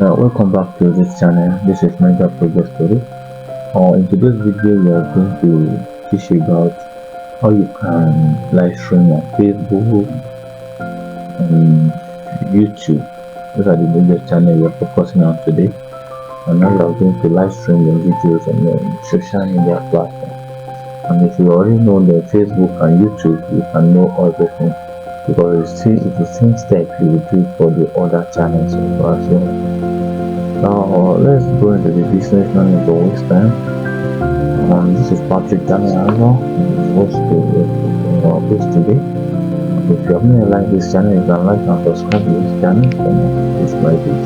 Welcome back to this channel. This is Mega Progress Story. In today's video, we are going to teach you about how you can live stream on Facebook and YouTube. These are the major channels we are focusing on today. And now we are going to live stream your videos on the social media platform. And if you already know the Facebook and YouTube, you can know everything, because it's the same step you will do for the other channels as well. So now let's go into the business, not into waste time. This is Patrick Daniel, host today. If you haven't liked this channel, you can like and subscribe to this channel, and this like it.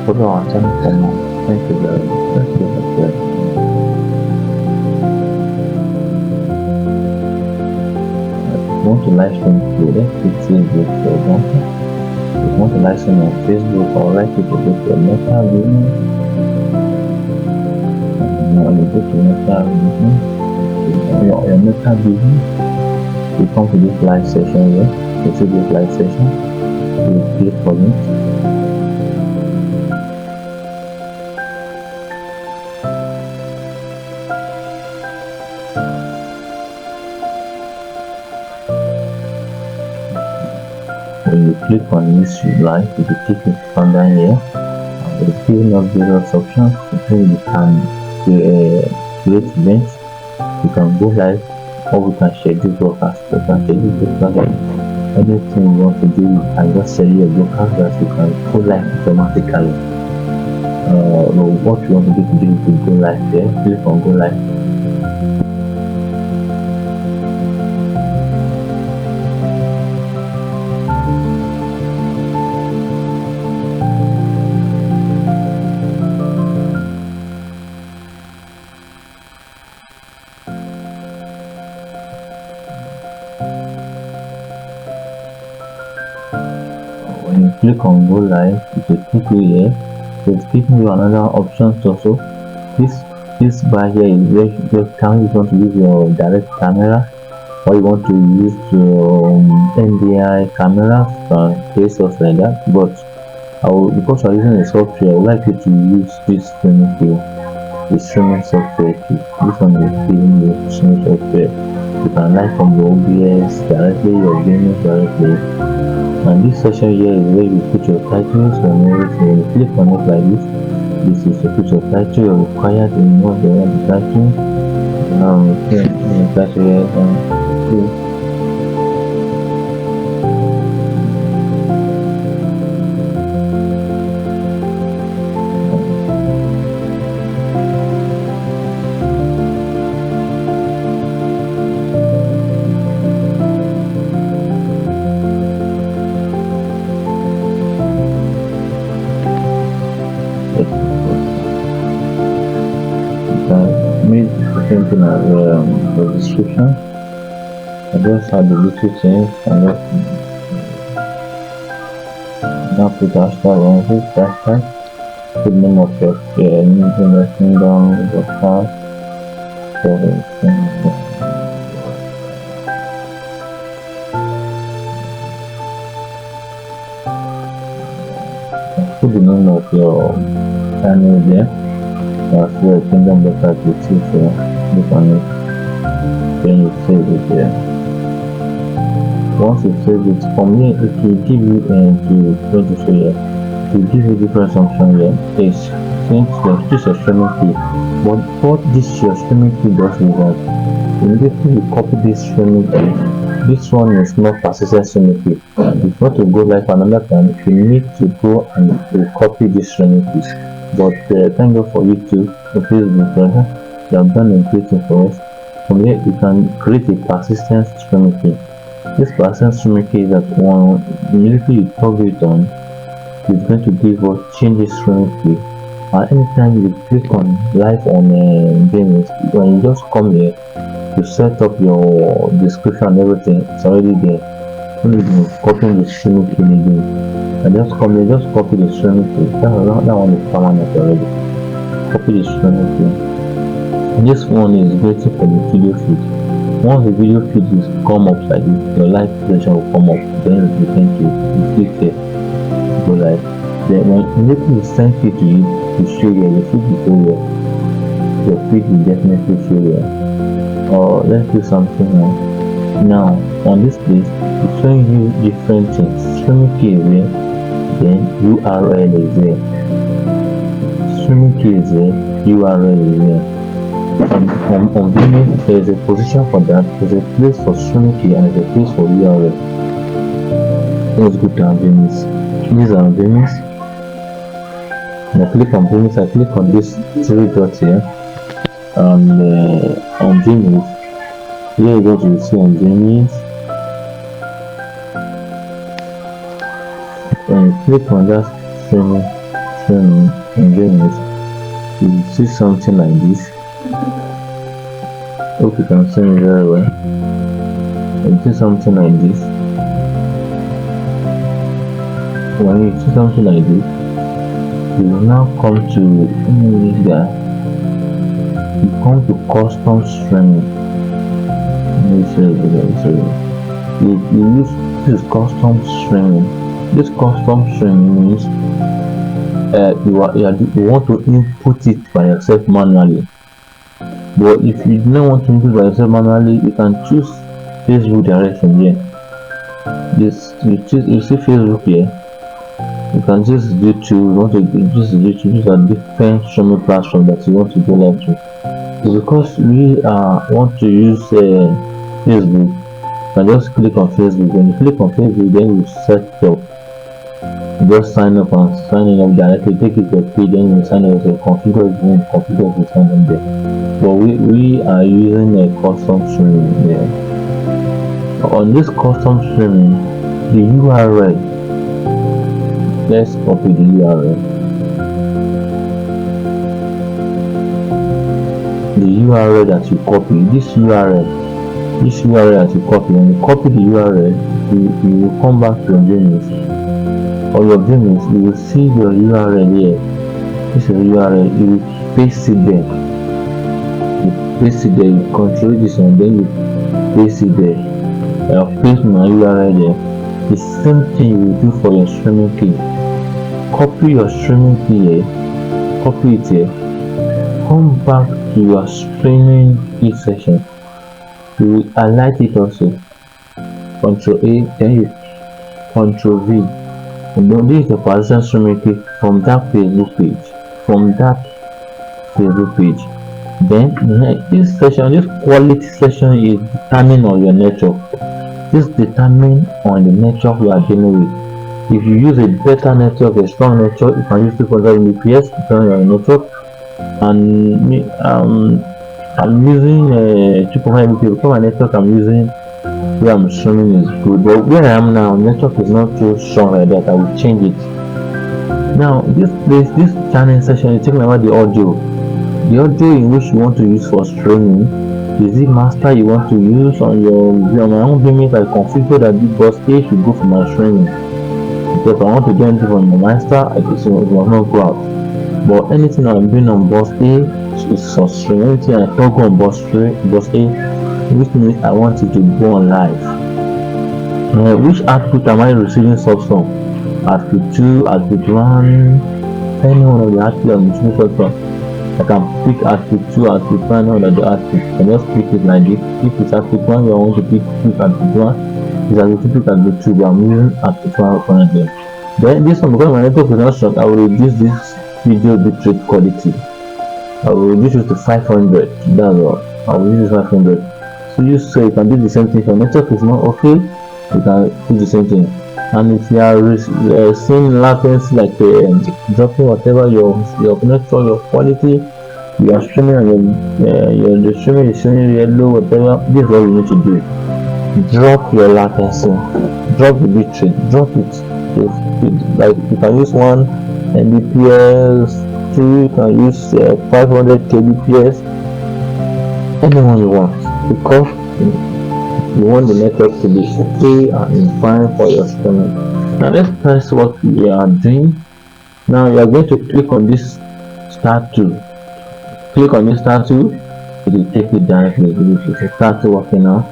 Follow our channel for more. Thank you very much. Let's get started. If you want to live stream today, let's click Facebook for example. If you want to live stream on Facebook, I would like you to go to Meta Video. When you go to Meta Video, your Meta Video, you come to this live session here. You see this live session, you click on it. When you click on this live, you will click it from down here. It's giving us various options. You can create events, you can go live, or we can schedule broadcast. You can schedule broadcast. Anything you want to do, you can just schedule your broadcast that you can go live automatically. What you want to do today is to go live here. Click on go live. When you click on go live, it will take you here. It's giving you another options also. This bar here is where you can want to use your direct camera, or you want to use your NDI camera and case stuff like that. But because I'm using the software, I would like you to use this streaming key, the streaming software key. This one is giving you the streaming software. You can live from the OBS directly, your gaming directly. And this section here is where you put your titles and everything. When you click on it like this is to put your title. You're required to know the title. Now the title here made the same thing as the description. I just had the little change and now put hashtag on this hashtag, put the name of your kingdom, the class, put the name of your channel there. That's your kingdom better to see, so look on it, then you save it there. Once you save it, from here it will give you to show here, it will give you different options here. It's since this is your streaming key, but what this your streaming key does is that immediately you copy this streaming key. This one is not persistent streaming key. If you want to go live another time, you need to go and copy this streaming key. But thank God for YouTube, for Facebook, rather, they have done a great thing for us. From here, you can create a persistent streaming key. This persistent streaming key is that one immediately you toggle it on, it's going to give us change the streaming key. And anytime you click on live on games, when you just come here, you set up your description and everything, it's already there. Only copying the streaming key again. And just come here, just copy the streaming key. That one is permanent already. Copy the streaming key. And this one is great for the video feed. Once the video feed is come up like this, your live session will come up. Then you can click here, go live. Then when people will send feed to you to show you, your feed will show you. Your feed will definitely show you. Or let's do something else. Now on this place, it's showing you different things. Streaming key is there, then URL is there. Streaming key is there, URL is there. On Vimeo, there is a position for that. There's a place for streaming key and there's a place for URL. Let's go to our Vimeo. These are Vimeo. Now click on Vimeo. I click on this three dots here. On Vimeo. Here is what you see on Vimeo. When you click on that streaming on Vimeo, you will see something like this. Hope you can see me very well. You see something like this. When you see something like this, you will now come to this guy. You come to custom streaming. You use this custom streaming. This custom streaming means you want to input it by yourself manually. But if you don't want to input by yourself manually, you can choose Facebook direct from here. You see Facebook here. You can choose YouTube. You want to choose YouTube. These are different streaming platforms that you want to go live to. So because we want to use Facebook, you can just click on Facebook. When you click on Facebook, then you set up. You just sign up and signing up directly. Take it to your page, then you sign up. So configure it, then configure it, sign up there. But we are using a custom streaming here. On this custom streaming, the URL. Let's copy the URL. The URL that you copy, this URL that you copy, when you copy the URL, you will come back to your Vimeo. On your Vimeo, you will see your URL here. This is the URL. You will paste it there. You paste it there. You control this one, then you paste it there. I'll paste my URL there. The same thing you will do for your streaming key. Copy your streaming key here. Copy it here. Come back to your streaming key section. You will highlight it also. Ctrl A, then you Ctrl V. And then this is the partition streaming key from that Facebook page. Then this quality section is determined on your network. This determines on the network you are dealing with. If you use a better network, a strong network, you can use 200 Mbps on your network. And I'm using 2.5 Mbps because my network I'm using where I'm streaming is good. But where I am now, network is not too strong like that. I will change it. Now this channel section is talking about the audio. The audio in which you want to use for streaming. Is it master you want to use on my own Vimeo? I configure that the bus A should go for my streaming. If I want to do anything on my master, I can say it will not go out. But anything I'm doing on bus A is for streaming. Anything I talk on bus A, which means I want it to go on live. Which output am I receiving source from? Output 2, output 1, any one of the output I'm receiving source from. I can pick output 2, output 1, or the output. I just pick it like this. If it's output 1, you want to pick output 1. It's output 2, pick output 2, but I'm using output 1 currently. Then this one, because my network is not strong, I will reduce this video bitrate quality. I will reduce it to 500. That's all. I will use 500. So you can do the same thing. If your network is not okay, you can do the same thing. And if you are seeing latency like dropping whatever your network, your quality, you are streaming and your streaming is showing yellow, whatever, this is what you need to do. Drop your latency, drop the bitrate, drop it. Like you can use 1 Mbps, 2, you can use 500 kbps, anyone you want, because you want the network to be okay and fine for your streaming. Now let's test what we are doing. Now you are going to click on this start to. Click on this start to, it will take it directly. It will start to working now.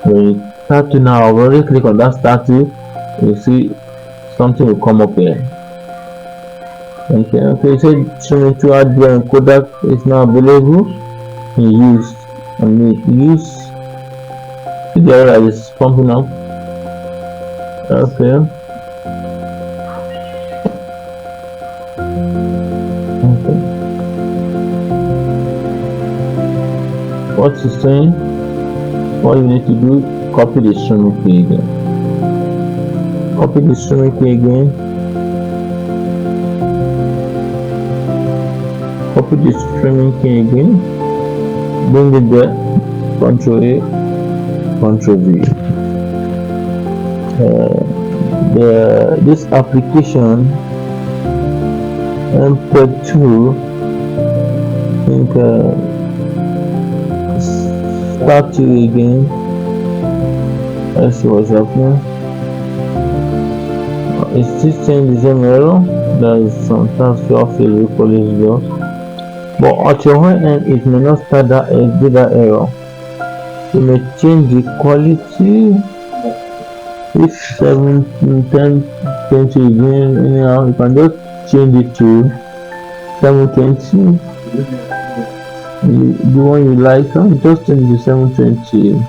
When you start to now, I've already click on that start to, you see something will come up here. Okay, so streaming to hardware and Kodak is now available in use and use. The area is pumping up. Okay. What it's saying, what you need to do, copy the streaming key again. Copy the streaming key again. Copy the streaming key again. Bring it there. Control A, Control V. This application MP2, I think start to again. Let's see what's happening. It's still saying the same error. There is sometimes you have to police yours, but at your end it may not start that do that error. You may change the quality. If 7, 10, 20 again, anyhow, you can just change it to 720. The one you like, just change to 720.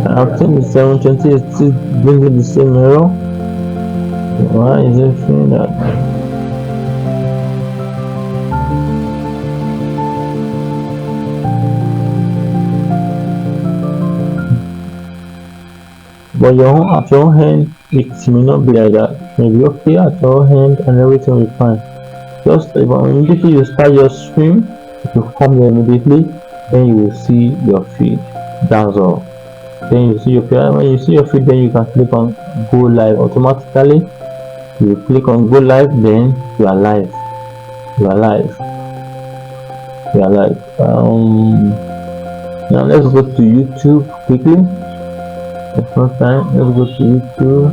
I think the 720 is still bringing the same error. Why is it saying that? But at your hand, it may not be like that. Maybe okay at your hand and everything will be fine. Just immediately you start your stream, if you come there immediately, then you will see your feed. That's all. Then you see your feed. When you see your feed, then you can click on go live automatically. You click on go live, then you are live. You are live. You are live. Now let's go to YouTube quickly. The first time, let's go to YouTube.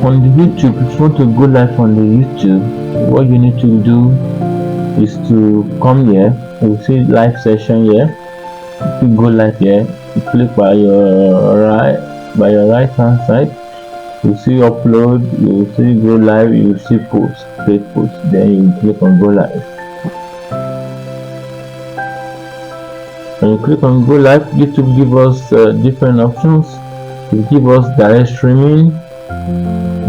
On the YouTube, if you want to go live on the YouTube, what you need to do is to come here. You see live session here. If you go live here, you click by your right hand side. You see upload. You see go live. You see post, create post. Then you click on go live. When you click on go live, YouTube give us different options. It give us direct streaming.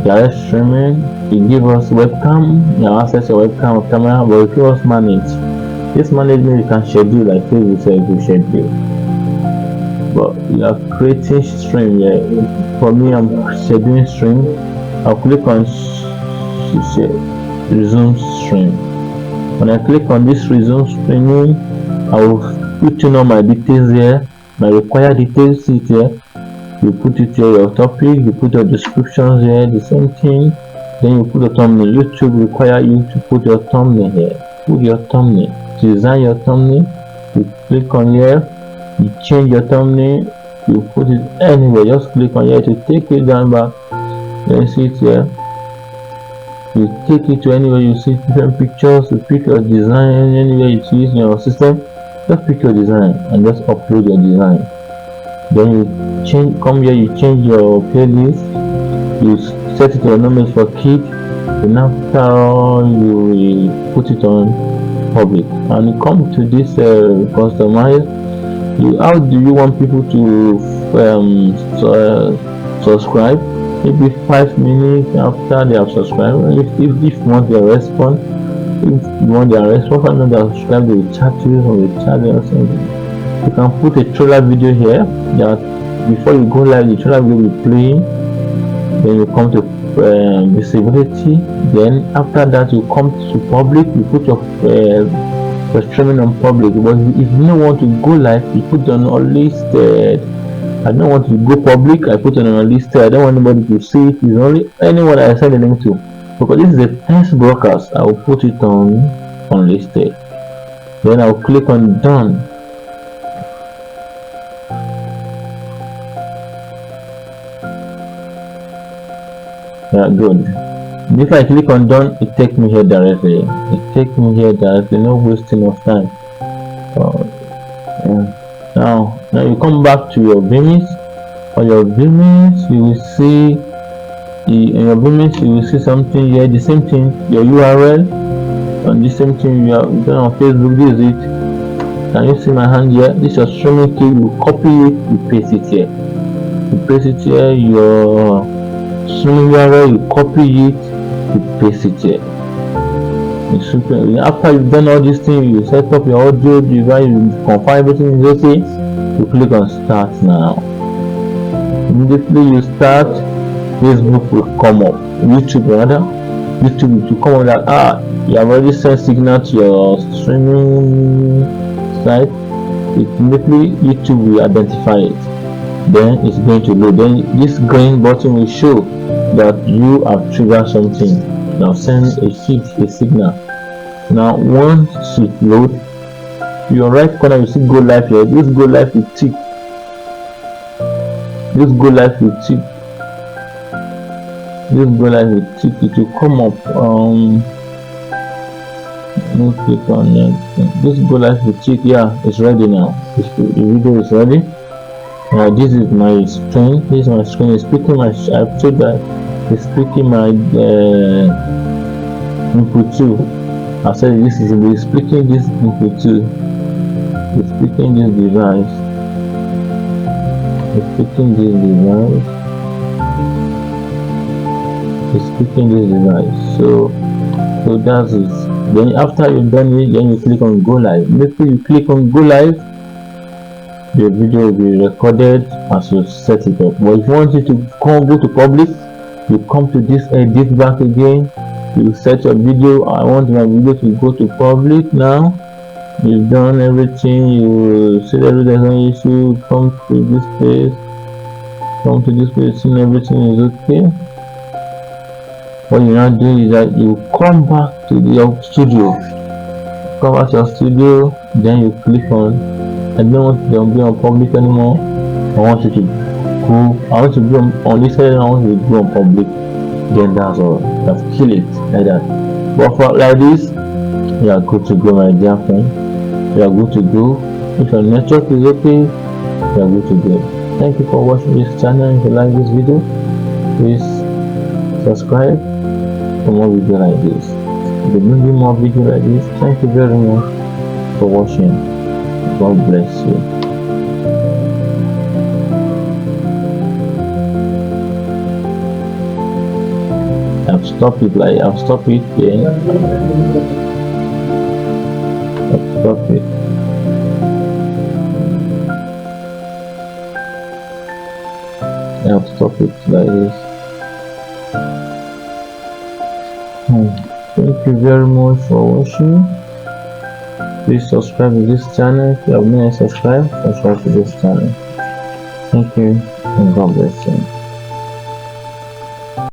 It give us webcam. You access your webcam or camera, but it give us manage. This management you can schedule like Facebook says you schedule. But you are creating stream here. For me, I'm scheduling stream. I'll click on resume stream. When I click on this resume streaming, I will put in all my details here. My required details sit here. You put it here, your topic, you put your descriptions here, the same thing. Then you put a thumbnail. YouTube require you to put your thumbnail here. Put your thumbnail. Design your thumbnail. You click on here. You change your thumbnail. You put it anywhere. Just click on here to take it down back. Then see it here. You take it to anywhere you see different pictures. You pick your design anywhere you see in your system. Just pick your design and just upload your design. Then you come here, you change your playlist, you set it to normal for kids, and after you will put it on public. And you come to this customize. How do you want people to subscribe? Maybe 5 minutes after they have subscribed. If you want their response, and then they'll subscribe, they will chat to you or they chat or something. You can put a trailer video here that before you go live, the tutorial will be playing. Then you come to visibility. Then after that, you come to public. You put your streaming on public. But if you don't want to go live, you put on unlisted. I don't want to go public. I put it on unlisted. I don't want anybody to see it. It's only anyone I send a link to. Because this is a test broadcast, I will put it on unlisted. Then I'll click on done. Yeah, good. If I click on done, it takes me here directly. No wasting of time. Now you come back to your Vimeo. On your Vimeo, you will see something here. The same thing, your URL, and the same thing you are done on Facebook. This is it. Can you see my hand here? This is your streaming key. You copy it, you paste it here. Your streaming URL, you copy it, you paste it here. After you've done all these things, you set up your audio device, you confirm everything is okay, you click on start now. Immediately you start, Facebook will come up, YouTube will come up that you have already sent signal to your streaming site. Immediately YouTube will identify it. Then it's going to load. Then this green button will show that you have triggered something. Now send a signal. Now once it load, your right corner you see go live here. This go live will tick. It will come up. Click on next. This go live will tick. Yeah, it's ready now. The video is ready. Now this is my screen. It's speaking my. I've told that it's speaking my input 2. I said this is speaking this input 2. It's speaking this device. So that's it. Then after you've done it, then you click on go live. Make sure you click on go live. The video will be recorded as you set it up. But if you want it to go to public, you come to this edit back again. You set your video. I want my video to go to public now. You've done everything. You see everything on issue. Come to this place, see everything is okay. What you now do is that you come back to your studio. Then you click on. I don't want to be on public anymore. I want you to go. I want to be on this side. I want you to go on public. Then that's all. Just kill it like that. But for like this, you are good to go, my dear friend. You are good to go. If your network is okay, you are good to go. Thank you for watching this channel. If you like this video, please subscribe for more videos like this. If you bring more videos like this, thank you very much for watching. God bless you. I've stopped it again. I've stopped it like this. Thank you very much for watching. Please subscribe to this channel. If you have not subscribed to this channel. Thank you and God bless you.